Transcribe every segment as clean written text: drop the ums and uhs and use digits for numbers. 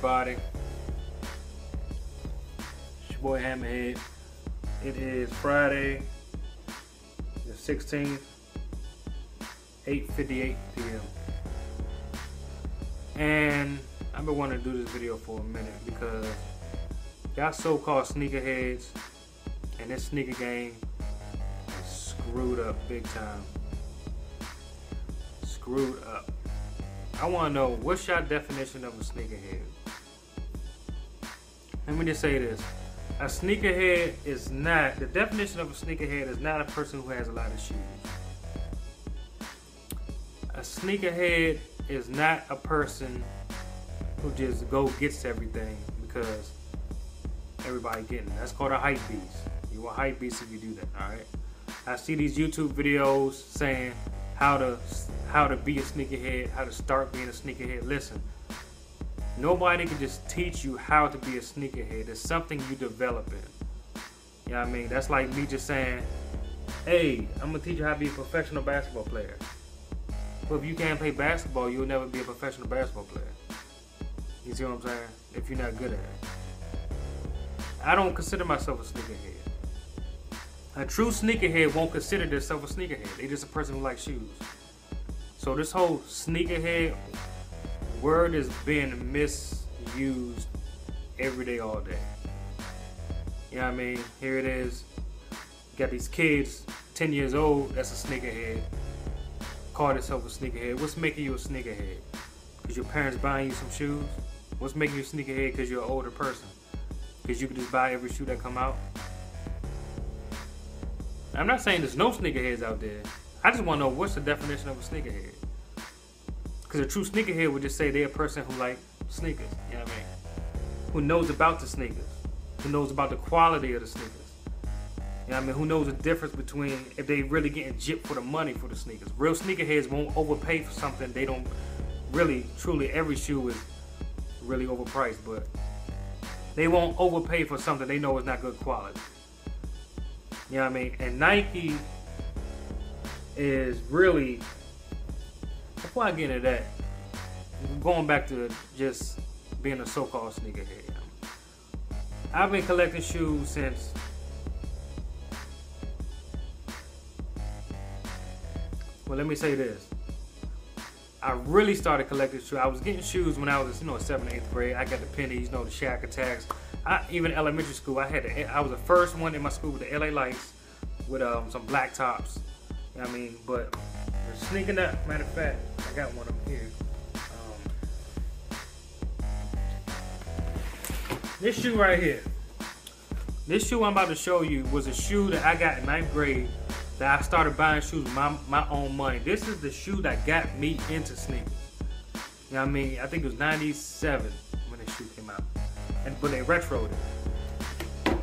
everybody? It's your boy Hammerhead. It is Friday the 16th, 8:58 p.m. And I've been wanting to do this video for a minute because y'all so-called sneakerheads and this sneaker game is screwed up big time. Screwed up. I want to know, what's your definition of a sneakerhead? Let me just say this. A sneakerhead is not, the definition of a sneakerhead is not a person who has a lot of shoes. A sneakerhead is not a person who just gets everything because everybody getting it. That's called a hype beast. You a hype beast if you do that, alright? I see these YouTube videos saying how to be a sneakerhead, how to start being a sneakerhead. Listen, nobody can just teach you how to be a sneakerhead. It's something you develop in. You know what I mean? That's like me just saying, hey, I'm gonna teach you how to be a professional basketball player. But if you can't play basketball, you'll never be a professional basketball player. You see what I'm saying? If you're not good at it. I don't consider myself a sneakerhead. A true sneakerhead won't consider themselves a sneakerhead. They're just a person who likes shoes. So this whole sneakerhead word is being misused every day, all day. You know what I mean? Here it is. You got these kids, 10 years old, that's a sneakerhead. Call yourself a sneakerhead. What's making you a sneakerhead? Because your parents buying you some shoes? What's making you a sneakerhead because you're an older person? Because you can just buy every shoe that come out? I'm not saying there's no sneakerheads out there. I just want to know, what's the definition of a sneakerhead? Because a true sneakerhead would just say they're a person who like sneakers. You know what I mean? Who knows about the sneakers. Who knows about the quality of the sneakers. You know what I mean? Who knows the difference between if they really getting gypped for the money for the sneakers. Real sneakerheads won't overpay for something they don't really, truly, every shoe is really overpriced, but they won't overpay for something they know is not good quality. You know what I mean? And Nike is really, before I get into that, going back to just being a so-called sneakerhead. I've been collecting shoes since well, let me say this. I really started collecting shoes. I was getting shoes when I was, 7th, 8th grade. I got the pennies, the Shack Attacks. Even elementary school, I was the first one in my school with the LA Lights with some black tops. You know what I mean? But they're sneaking up. Matter of fact, I got one of them here. This shoe right here. This shoe I'm about to show you was a shoe that I got in 9th grade that I started buying shoes with my own money. This is the shoe that got me into sneakers. You know what I mean? I think it was 97 when this shoe came out. But they retroed it.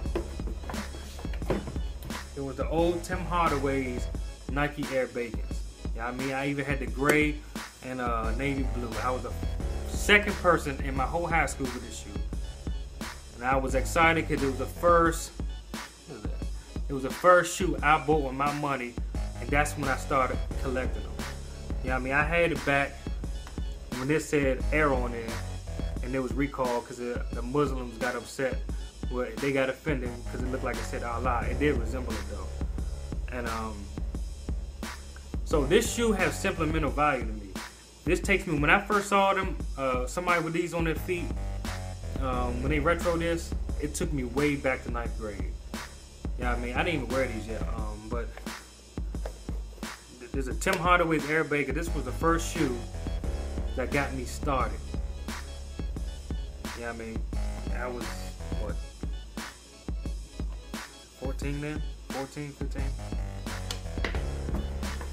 It was the old Tim Hardaway's Nike Air Bacons. You know what I mean? I even had the gray and navy blue. I was the second person in my whole high school with this shoe. And I was excited because it was the first, it was the first shoe I bought with my money, and that's when I started collecting them. You know what I mean? I had it back when this said Air on there, and it was recalled because the Muslims got upset. Well, they got offended because it looked like it said Allah. It did resemble it though. And so this shoe has sentimental value to me. This takes me, when I first saw them, somebody with these on their feet, when they retro this, it took me way back to 9th grade. You know what I mean? I didn't even wear these yet, but there's a Tim Hardaway's Air Baker. This was the first shoe that got me started. You know what I mean? I was, what, 14 then? 14, 15?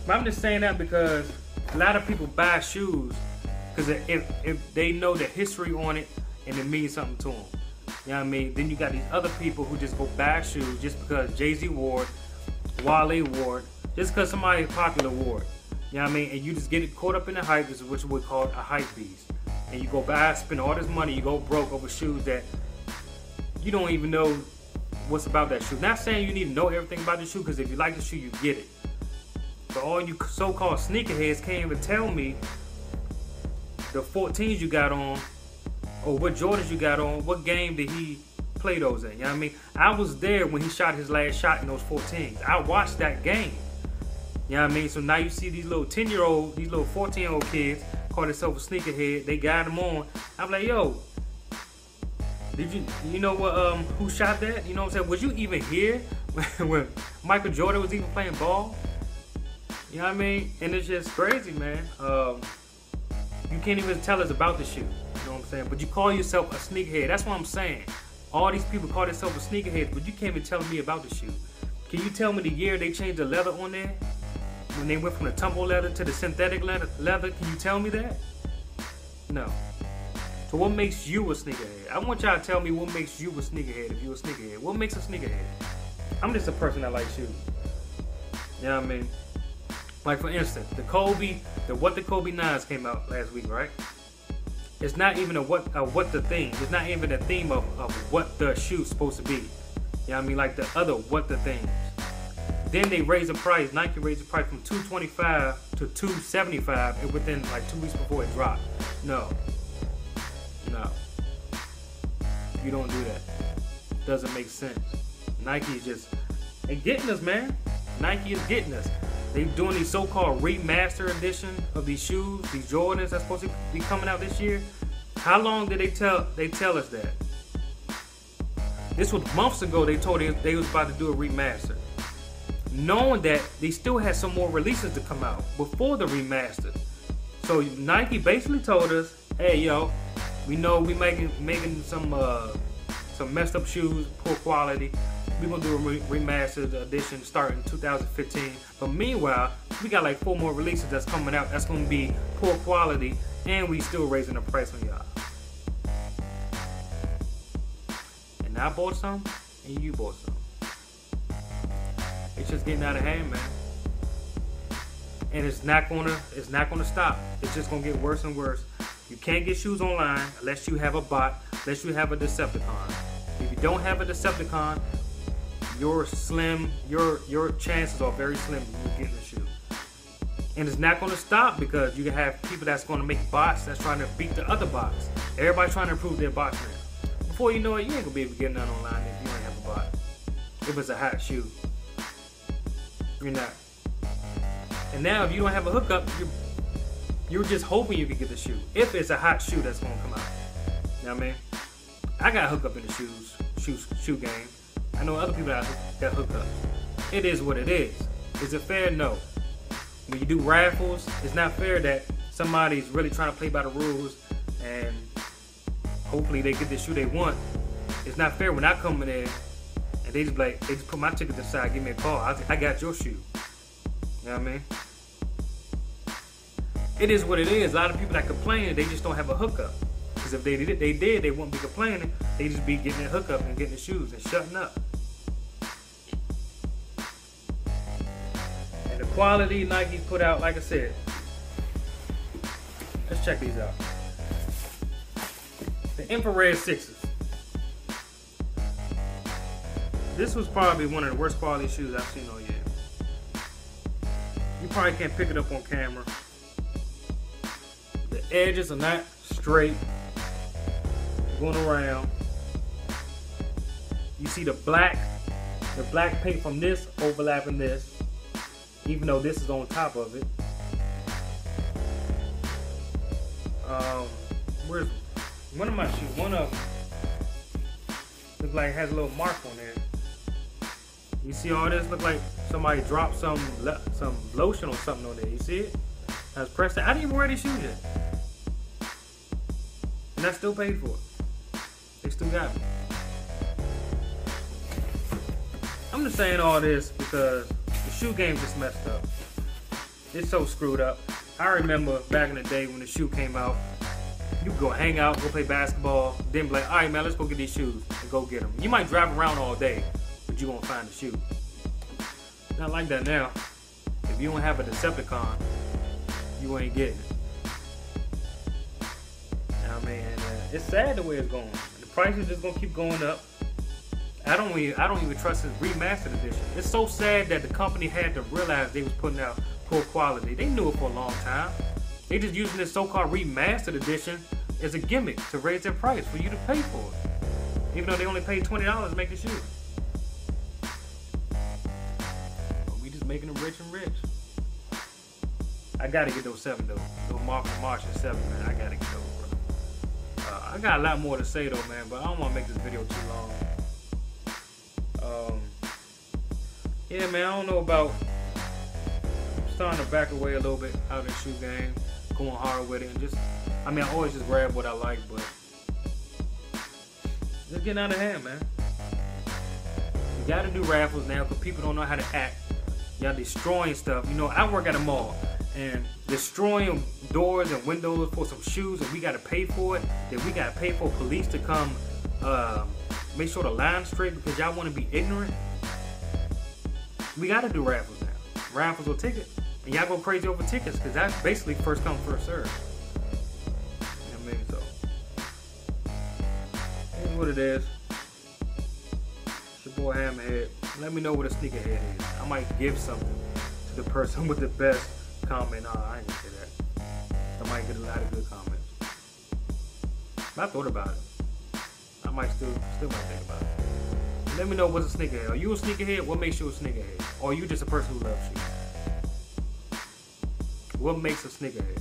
But I'm just saying that because a lot of people buy shoes because if they know the history on it and it means something to them. You know what I mean? Then you got these other people who just go buy shoes just because Jay-Z wore it, Wale wore it, just because somebody popular wore it. You know what I mean? And you just get it caught up in the hype, this is what we call a hype beast. And you go buy, spend all this money, you go broke over shoes that you don't even know what's about that shoe. Not saying you need to know everything about the shoe, because if you like the shoe, you get it. But all you so-called sneakerheads can't even tell me the 14s you got on or what Jordans you got on, what game did he play those in? You know what I mean? I was there when he shot his last shot in those 14s. I watched that game. You know what I mean? So now you see these little 10-year-old, these little 14-year-old kids call themselves a sneakerhead. They got them on. I'm like, yo, did you know what? Who shot that? You know what I'm saying? Was you even here when Michael Jordan was even playing ball? You know what I mean? And it's just crazy, man. You can't even tell us about the shoe. You know what I'm saying? But you call yourself a sneakerhead. That's what I'm saying. All these people call themselves a sneakerhead, but you can't even tell me about the shoe. Can you tell me the year they changed the leather on there? When they went from the tumble leather to the synthetic leather, can you tell me that? No. So what makes you a sneakerhead? I want y'all to tell me what makes you a sneakerhead if you're a sneakerhead. What makes a sneakerhead? I'm just a person that likes shoes. You know what I mean? Like for instance, the Kobe 9s came out last week, right? It's not even a what the theme. It's not even a theme of what the shoe's supposed to be. You know what I mean? Like the other what the themes. Then they raised the price. Nike raised the price from $225 to $275 and within like 2 weeks before it dropped. No. You don't do that. Doesn't make sense. Nike is just getting us, man. Nike is getting us. They doing these so-called remaster edition of these shoes, these Jordans that's supposed to be coming out this year. How long did they tell us that? This was months ago. They told they was about to do a remaster, knowing that they still had some more releases to come out before the remaster. So Nike basically told us, hey, yo, we know we making some messed up shoes, poor quality. We're gonna do a remastered edition starting 2015. But meanwhile, we got like 4 more releases that's coming out that's gonna be poor quality, and we still raising the price on y'all. And I bought some, and you bought some. It's just getting out of hand, man. And it's not gonna stop. It's just gonna get worse and worse. You can't get shoes online unless you have a bot, unless you have a Decepticon. If you don't have a Decepticon, your chances are very slim of getting a shoe. And it's not gonna stop because you can have people that's gonna make bots that's trying to beat the other bots. Everybody's trying to improve their bots now. Before you know it, you ain't gonna be able to get none online if you don't have a bot. If it's a hot shoe. You're not. And now if you don't have a hookup, you're just hoping you can get the shoe. If it's a hot shoe that's gonna come out. You know what I mean? I got hooked up in the shoe game. I know other people that got hooked up. It is what it is. Is it fair? No. When you do raffles, it's not fair that somebody's really trying to play by the rules and hopefully they get the shoe they want. It's not fair when I come in there and they just put my ticket aside, give me a call. I got your shoe. You know what I mean? It is what it is. A lot of people that complain, they just don't have a hookup. Because if they did, they wouldn't be complaining. They just be getting a hookup and getting the shoes and shutting up. And the quality Nike put out, like I said, let's check these out. The infrared 6s. This was probably one of the worst quality shoes I've seen all year. You probably can't pick it up on camera. The edges are not straight. Going around. You see the black paint from this overlapping this, even though this is on top of it. Where's one of my shoes? One of them looks like it has a little mark on there. You see all this? Look like somebody dropped some lotion or something on there. You see it? I was pressed. I didn't even wear these shoes yet, and I still paid for it. They still got me. I'm just saying all this because the shoe game just messed up. It's so screwed up. I remember back in the day when the shoe came out, you could go hang out, go play basketball, then be like, all right, man, let's go get these shoes and go get them. You might drive around all day, but you won't find the shoe. Not like that now. If you don't have a Decepticon, you ain't getting it. You know what I mean? And, it's sad the way it's going. The price is just gonna keep going up. I don't even trust this remastered edition. It's so sad that the company had to realize they was putting out poor quality. They knew it for a long time. They just using this so-called remastered edition It's a gimmick to raise their price for you to pay for it. Even though they only paid $20 to make the shoe. But we just making them rich and rich. I gotta get those 7 though. Those Martian 7, man. I gotta get those, bro. I got a lot more to say though, man, but I don't want to make this video too long. Yeah, man, I don't know about starting to back away a little bit out of the shoe game, going hard with it, and just, I mean, I always just grab what I like, but it's getting out of hand, man. You gotta do raffles now because people don't know how to act. Y'all destroying stuff. You know, I work at a mall, and destroying doors and windows for some shoes, and we gotta pay for it. Then we gotta pay for police to come make sure the line's straight because y'all want to be ignorant. We gotta do raffles now. Raffles or tickets. And y'all go crazy over tickets because that's basically first come, first serve. You know what I mean? So, here's what it is. It's your boy Hammerhead. Let me know what a sneakerhead is. I might give something to the person with the best comment. Nah, I ain't gonna say that. I might get a lot of good comments. But I thought about it. I might still might think about it. Let me know what's a sneakerhead. Are you a sneakerhead? What makes you a sneakerhead? Or are you just a person who loves shoes? What makes a sneakerhead?